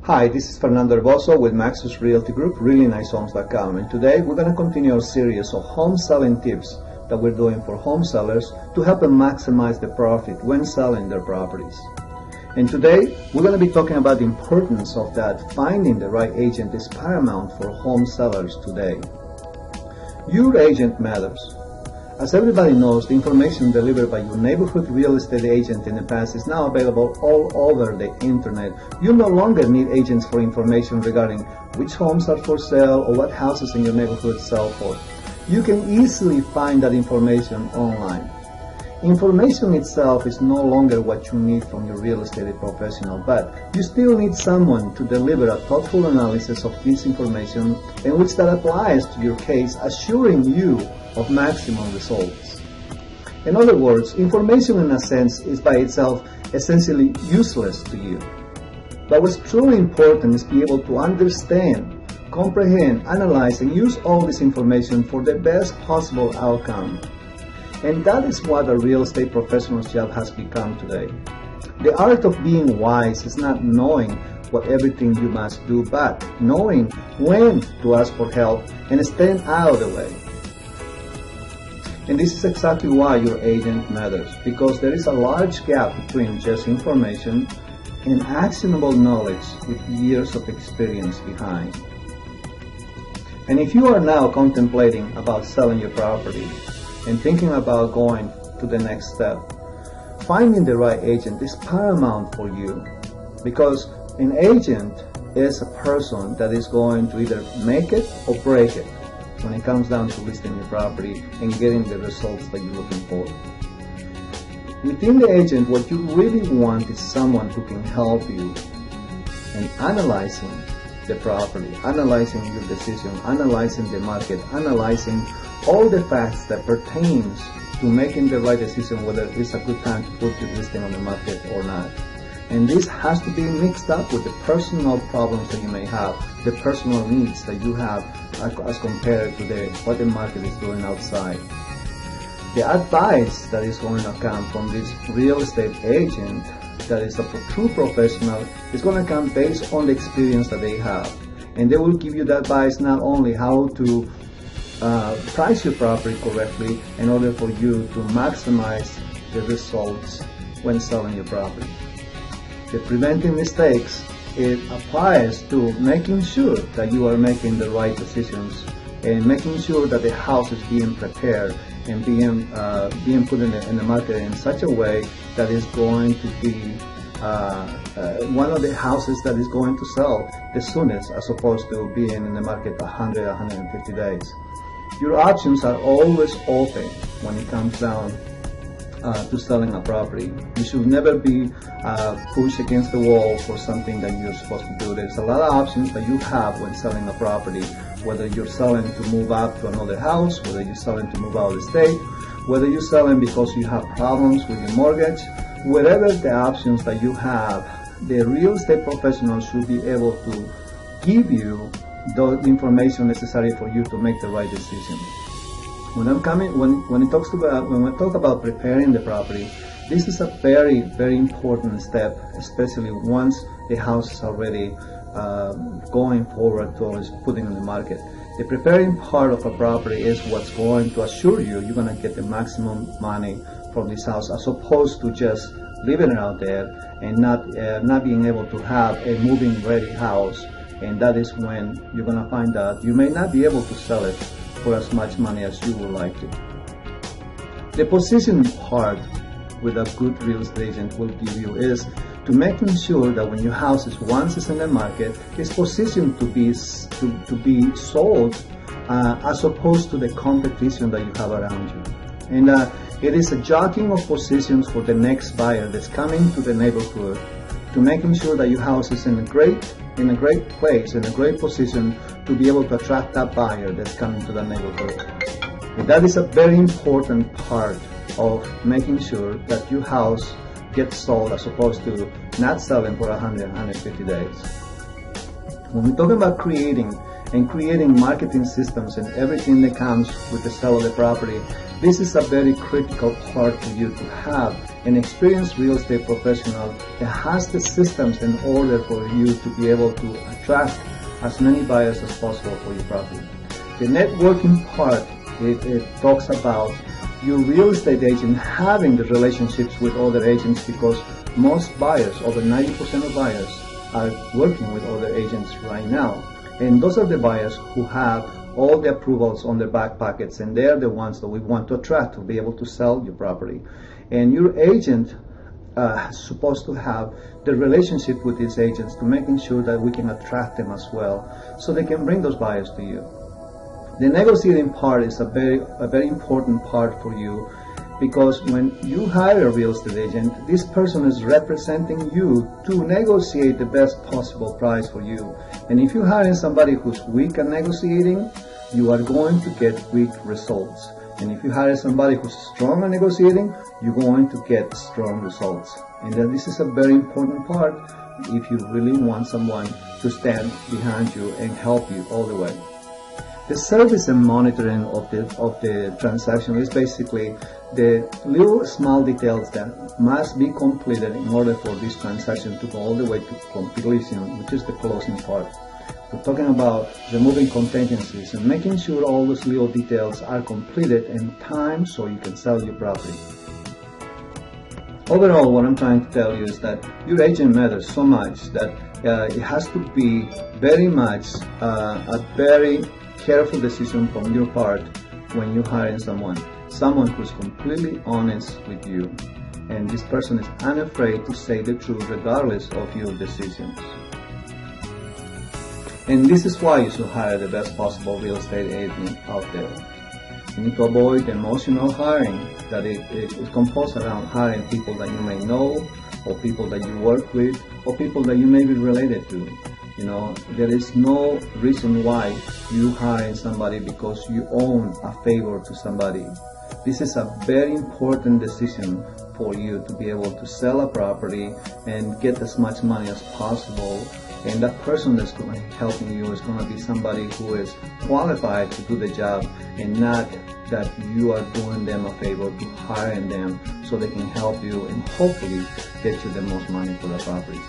Hi, this is Fernando Herboso with Maxus Realty Group, reallynicehomes.com, and today we're going to continue our series of home selling tips that we're doing for home sellers to help them maximize the profit when selling their properties. And today we're going to be talking about the importance of that. Finding the right agent is paramount for home sellers today. Your agent matters. As everybody knows, the information delivered by your neighborhood real estate agent in the past is now available all over the internet. You no longer need agents for information regarding which homes are for sale or what houses in your neighborhood sell for. You can easily find that information online. Information itself is no longer what you need from your real estate professional, but you still need someone to deliver a thoughtful analysis of this information in which that applies to your case, assuring you of maximum results. In other words, information in a sense is by itself essentially useless to you. But what's truly important is be able to understand, comprehend, analyze, and use all this information for the best possible outcome. And that is what a real estate professional's job has become today. The art of being wise is not knowing what everything you must do, but knowing when to ask for help and staying out of the way. And this is exactly why your agent matters, because there is a large gap between just information and actionable knowledge with years of experience behind. And if you are now contemplating about selling your property and thinking about going to the next step, finding the right agent is paramount for you, because an agent is a person that is going to either make it or break it when it comes down to listing your property and getting the results that you're looking for. Within the agent, what you really want is someone who can help you in analyzing the property, analyzing your decision, analyzing the market, analyzing all the facts that pertains to making the right decision whether it's a good time to put your listing on the market or not. And this has to be mixed up with the personal problems that you may have, the personal needs that you have as compared to what the market is doing outside. The advice that is going to come from this real estate agent that is a true professional is going to come based on the experience that they have. And they will give you that advice not only how to price your property correctly in order for you to maximize the results when selling your property. The preventing mistakes, it applies to making sure that you are making the right decisions and making sure that the house is being prepared and being put in the market in such a way that is going to be one of the houses that is going to sell the soonest, as opposed to being in the market 100, 150 days. Your options are always open when it comes down to selling a property. You should never be pushed against the wall for something that you're supposed to do. There's a lot of options that you have when selling a property, whether you're selling to move up to another house, whether you're selling to move out of the state, whether you're selling because you have problems with your mortgage. Whatever the options that you have, the real estate professional should be able to give you the information necessary for you to make the right decision. When we talk about preparing the property, this is a very, very important step, especially once the house is already going forward towards putting in the market. The preparing part of a property is what's going to assure you you're going to get the maximum money from this house, as opposed to just leaving it out there and not being able to have a moving ready house. And that is when you're going to find out you may not be able to sell it for as much money as you would like to. The positioning part with a good real estate agent will give you is to making sure that when your house is once it's in the market, it's positioned to be sold as opposed to the competition that you have around you. And it is a jockeying of positions for the next buyer that's coming to the neighborhood, to making sure that your house is in a great place, in a great position to be able to attract that buyer that's coming to the neighborhood. And that is a very important part of making sure that your house gets sold, as opposed to not selling for 100, 150 days. When we're talking about creating marketing systems and everything that comes with the sale of the property, this is a very critical part for you to have an experienced real estate professional that has the systems in order for you to be able to attract as many buyers as possible for your property. The networking part, it talks about your real estate agent having the relationships with other agents, because most buyers, over 90% of buyers, are working with other agents right now. And those are the buyers who have all the approvals on their back pockets, and they're the ones that we want to attract to be able to sell your property. And your agent is supposed to have the relationship with these agents to making sure that we can attract them as well, so they can bring those buyers to you. The negotiating part is a very important part for you, because when you hire a real estate agent, this person is representing you to negotiate the best possible price for you. And if you hire somebody who's weak at negotiating, you are going to get weak results. And if you hire somebody who's strong at negotiating, you're going to get strong results. And this is a very important part if you really want someone to stand behind you and help you all the way. The service and monitoring of the transaction is basically the little small details that must be completed in order for this transaction to go all the way to completion, which is the closing part. We're talking about removing contingencies and making sure all those little details are completed in time so you can sell your property. Overall, what I'm trying to tell you is that your agent matters so much that it has to be very much a very careful decision from your part when you're hiring someone who's completely honest with you, and this person is unafraid to say the truth regardless of your decisions. And this is why you should hire the best possible real estate agent out there. You need to avoid the emotional hiring that is composed around hiring people that you may know, or people that you work with, or people that you may be related to. You know, there is no reason why you hire somebody because you owe a favor to somebody. This is a very important decision for you to be able to sell a property and get as much money as possible. And that person that's going to be helping you is going to be somebody who is qualified to do the job, and not that you are doing them a favor to hiring them so they can help you and hopefully get you the most money for the property.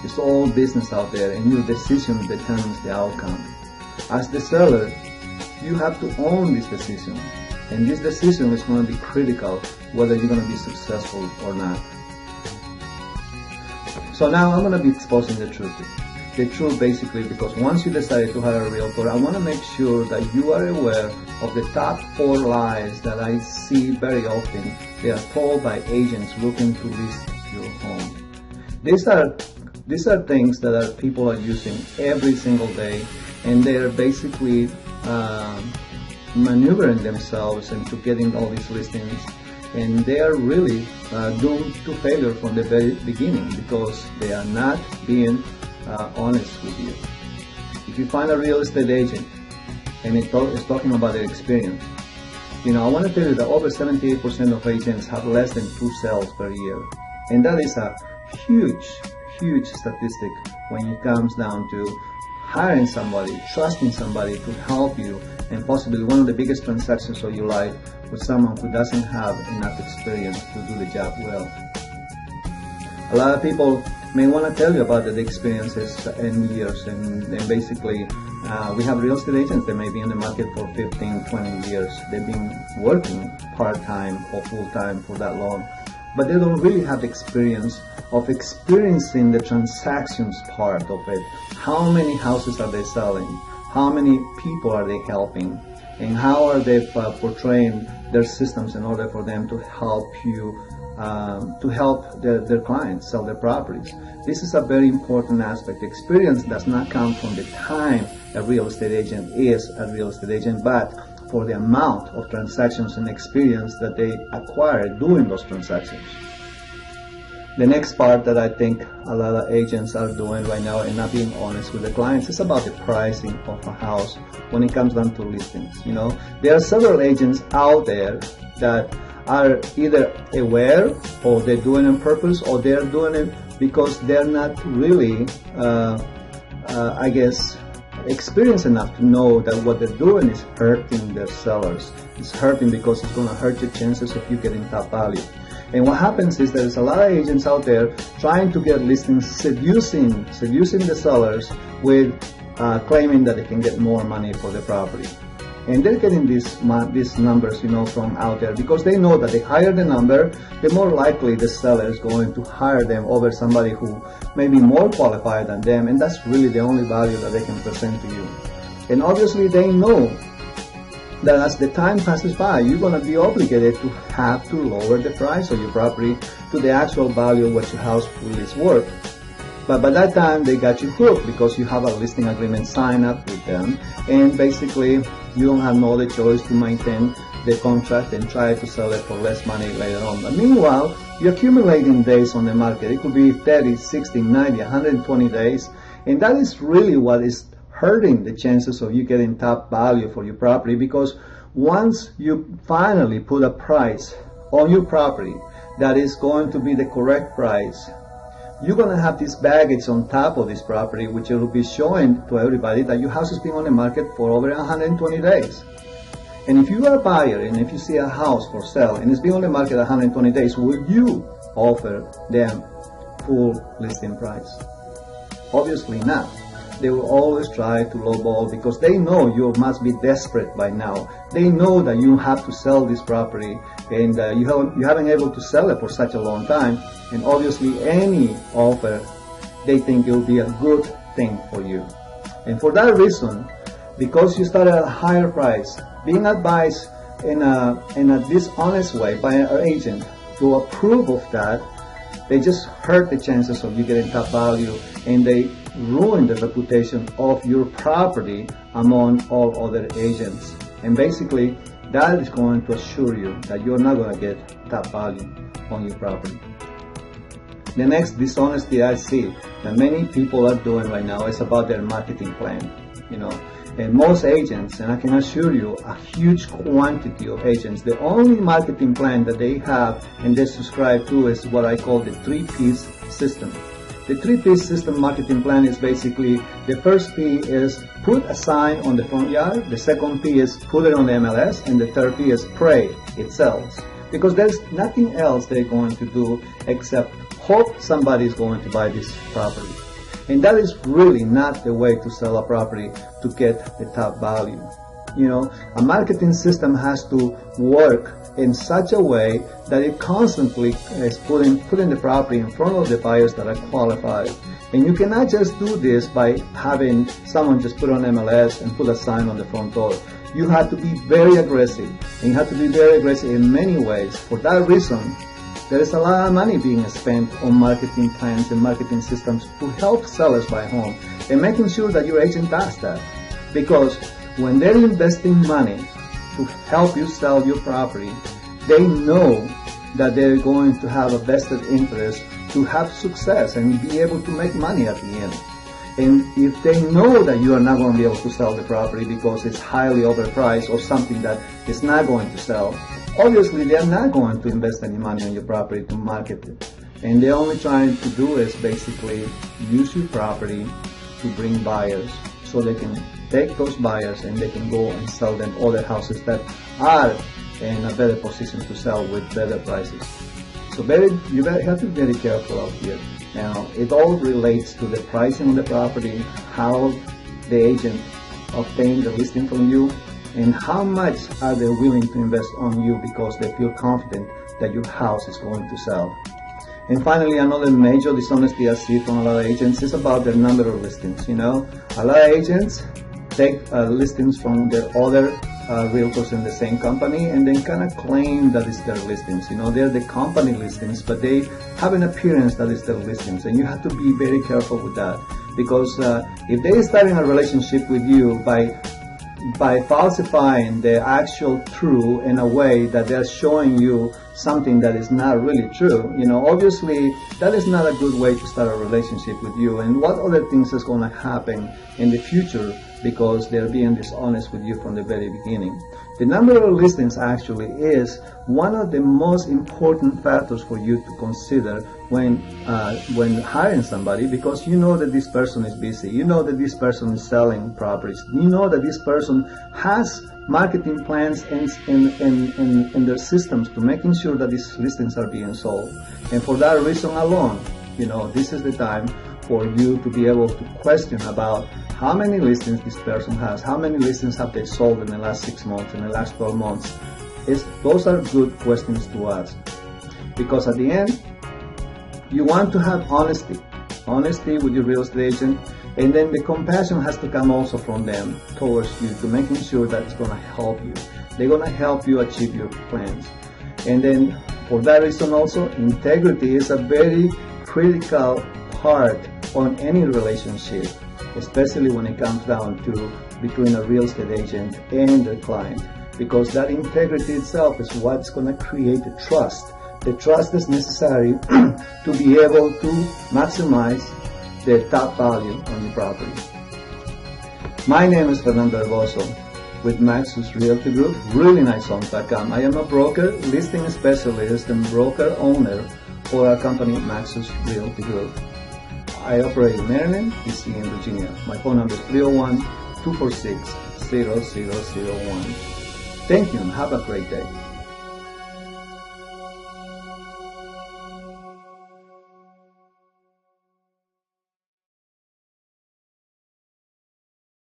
It's all business out there, and your decision determines the outcome. As the seller, you have to own this decision, and this decision is going to be critical whether you're going to be successful or not. So now I'm going to be exposing the truth. The truth basically, because once you decide to hire a realtor, I want to make sure that you are aware of the top 4 lies that I see very often. They are told by agents looking to list your home. These are things that people are using every single day, and they are basically maneuvering themselves into getting all these listings, and they are really doomed to failure from the very beginning because they are not being honest with you. If you find a real estate agent and it's talking about their experience, you know, I want to tell you that over 78% of agents have less than 2 sales per year, and that is a huge statistic when it comes down to hiring somebody, trusting somebody to help you, and possibly one of the biggest transactions of your life with someone who doesn't have enough experience to do the job well. A lot of people may want to tell you about the experiences and years, and basically we have real estate agents that may be in the market for 15, 20 years. They've been working part-time or full-time for that long, but they don't really have the experience of experiencing the transactions part of it. How many houses are they selling? How many people are they helping? And how are they portraying their systems in order for them to help you, to help their clients sell their properties? This is a very important aspect. Experience does not come from the time a real estate agent is a real estate agent, but for the amount of transactions and experience that they acquire doing those transactions. The next part that I think a lot of agents are doing right now and not being honest with the clients is about the pricing of a house when it comes down to listings. You know, there are several agents out there that are either aware, or they're doing it on purpose, or they're doing it because they're not really, I guess, experienced enough to know that what they're doing is hurting their sellers. It's hurting because it's going to hurt your chances of you getting top value. And what happens is there's a lot of agents out there trying to get listings, seducing the sellers with claiming that they can get more money for the property. And they're getting these numbers, from out there, because they know that the higher the number, the more likely the seller is going to hire them over somebody who may be more qualified than them, and that's really the only value that they can present to you. And obviously they know that as the time passes by, you're going to be obligated to have to lower the price of your property to the actual value of what your house really is worth. But by that time, they got you hooked because you have a listing agreement signed up with them, and basically you don't have no other choice to maintain the contract and try to sell it for less money later on. But meanwhile, you're accumulating days on the market. It could be 30, 60, 90, 120 days, and that is really what is hurting the chances of you getting top value for your property, because once you finally put a price on your property that is going to be the correct price, you're going to have this baggage on top of this property, which will be showing to everybody that your house has been on the market for over 120 days. And if you are a buyer and if you see a house for sale and it's been on the market 120 days, will you offer them full listing price? Obviously not. They will always try to lowball because they know you must be desperate by now. They know that you have to sell this property and you haven't been able to sell it for such a long time. And obviously any offer, they think it will be a good thing for you. And for that reason, because you started at a higher price, being advised in a dishonest way by an agent to approve of that, they just hurt the chances of you getting top value, and they ruin the reputation of your property among all other agents. And basically, that is going to assure you that you're not going to get top value on your property. The next dishonesty I see that many people are doing right now is about their marketing plan. And most agents, and I can assure you, a huge quantity of agents, the only marketing plan that they have and they subscribe to is what I call the 3Ps system. The 3Ps system marketing plan is basically, the first P is put a sign on the front yard, the second P is put it on the MLS, and the third P is pray it sells. Because there's nothing else they're going to do except hope somebody is going to buy this property. And that is really not the way to sell a property to get the top value. A marketing system has to work in such a way that it constantly is putting the property in front of the buyers that are qualified. And you cannot just do this by having someone just put on MLS and put a sign on the front door. You have to be very aggressive, and you have to be very aggressive in many ways. For that reason, there is a lot of money being spent on marketing plans and marketing systems to help sellers buy home, and making sure that your agent does that. Because when they're investing money to help you sell your property, they know that they're going to have a vested interest to have success and be able to make money at the end. And if they know that you are not going to be able to sell the property because it's highly overpriced or something that is not going to sell, obviously they're not going to invest any money on your property to market it. And they're only trying to do is basically use your property to bring buyers, so they can take those buyers and they can go and sell them other houses that are in a better position to sell with better prices. So you have to be very careful out here. Now, it all relates to the pricing of the property, how the agent obtained the listing from you, and how much are they willing to invest on you because they feel confident that your house is going to sell. And finally, another major dishonesty I see from a lot of agents is about the number of listings. A lot of agents take listings from their other realtors in the same company and then kind of claim that it's their listings. They're the company listings, but they have an appearance that it's their listings. And you have to be very careful with that, because if they start in a relationship with you by falsifying the actual true in a way that they're showing you something that is not really true, obviously that is not a good way to start a relationship with you. And what other things is going to happen in the future because they're being dishonest with you from the very beginning. The number of listings actually is one of the most important factors for you to consider when hiring somebody, because you know that this person is busy, you know that this person is selling properties, you know that this person has marketing plans and their systems to making sure that these listings are being sold. And for that reason alone, this is the time for you to be able to question about how many listings this person has, how many listings have they sold in the last 6 months, in the last 12 months. Those are good questions to ask, because at the end, you want to have honesty with your real estate agent, and then the compassion has to come also from them towards you, to making sure that it's going to help you. They're going to help you achieve your plans. And then for that reason also, integrity is a very critical part on any relationship, especially when it comes down to between a real estate agent and the client, because that integrity itself is what's going to create the trust. The trust is necessary to be able to maximize the top value on the property. My name is Fernando Herboso with Maxus Realty Group, reallynicehomes.com. I am a broker, listing specialist, and broker owner for our company, Maxus Realty Group. I operate in Maryland, DC, and Virginia. My phone number is 301-246-0001. Thank you and have a great day.